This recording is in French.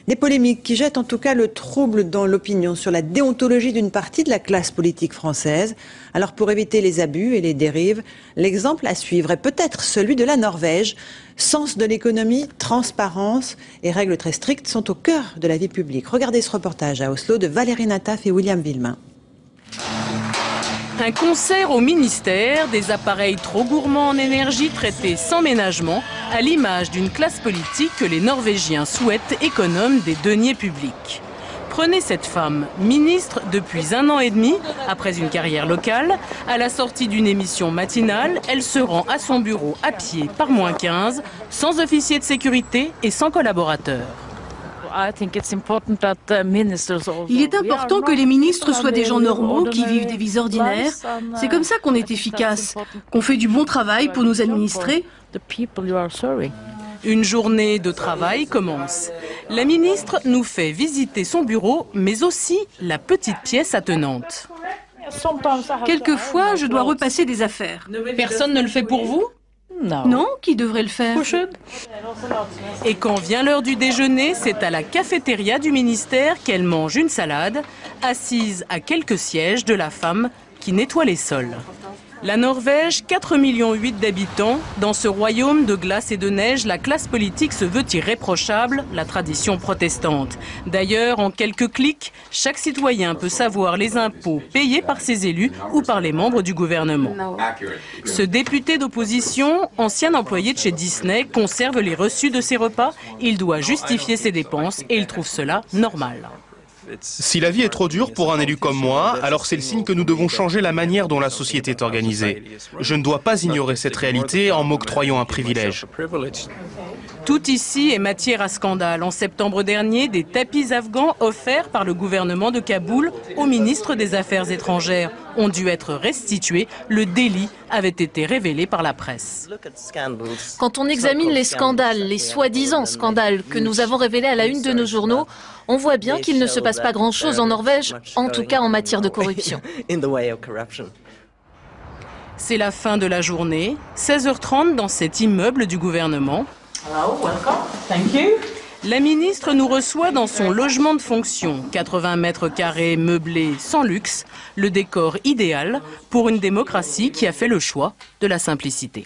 Des polémiques qui jettent en tout cas le trouble dans l'opinion sur la déontologie d'une partie de la classe politique française. Alors pour éviter les abus et les dérives, l'exemple à suivre est peut-être celui de la Norvège. Sens de l'économie, transparence et règles très strictes sont au cœur de la vie publique. Regardez ce reportage à Oslo de Valérie Nataf et William Villemain. Un concert au ministère, des appareils trop gourmands en énergie traités sans ménagement, à l'image d'une classe politique que les Norvégiens souhaitent économe des deniers publics. Prenez cette femme, ministre depuis 1 an et demi, après une carrière locale. À la sortie d'une émission matinale, elle se rend à son bureau à pied par -15, sans officier de sécurité et sans collaborateurs. Il est important que les ministres soient des gens normaux, qui vivent des vies ordinaires. C'est comme ça qu'on est efficace, qu'on fait du bon travail pour nous administrer. Une journée de travail commence. La ministre nous fait visiter son bureau, mais aussi la petite pièce attenante. Quelquefois, je dois repasser des affaires. Personne ne le fait pour vous ? Non, qui devrait le faire? Et quand vient l'heure du déjeuner, c'est à la cafétéria du ministère qu'elle mange une salade, assise à quelques sièges de la femme qui nettoie les sols. La Norvège, 4,8 millions d'habitants. Dans ce royaume de glace et de neige, la classe politique se veut irréprochable, la tradition protestante. D'ailleurs, en quelques clics, chaque citoyen peut savoir les impôts payés par ses élus ou par les membres du gouvernement. Ce député d'opposition, ancien employé de chez Disney, conserve les reçus de ses repas. Il doit justifier ses dépenses et il trouve cela normal. Si la vie est trop dure pour un élu comme moi, alors c'est le signe que nous devons changer la manière dont la société est organisée. Je ne dois pas ignorer cette réalité en m'octroyant un privilège. Tout ici est matière à scandale. En septembre dernier, des tapis afghans offerts par le gouvernement de Kaboul au ministre des Affaires étrangères ont dû être restitués. Le délit avait été révélé par la presse. Quand on examine les scandales, les soi-disant scandales que nous avons révélés à la une de nos journaux, on voit bien qu'il ne se passe pas grand-chose en Norvège, en tout cas en matière de corruption. C'est la fin de la journée, 16h30 dans cet immeuble du gouvernement. La ministre nous reçoit dans son logement de fonction, 80 mètres carrés meublé sans luxe, le décor idéal pour une démocratie qui a fait le choix de la simplicité.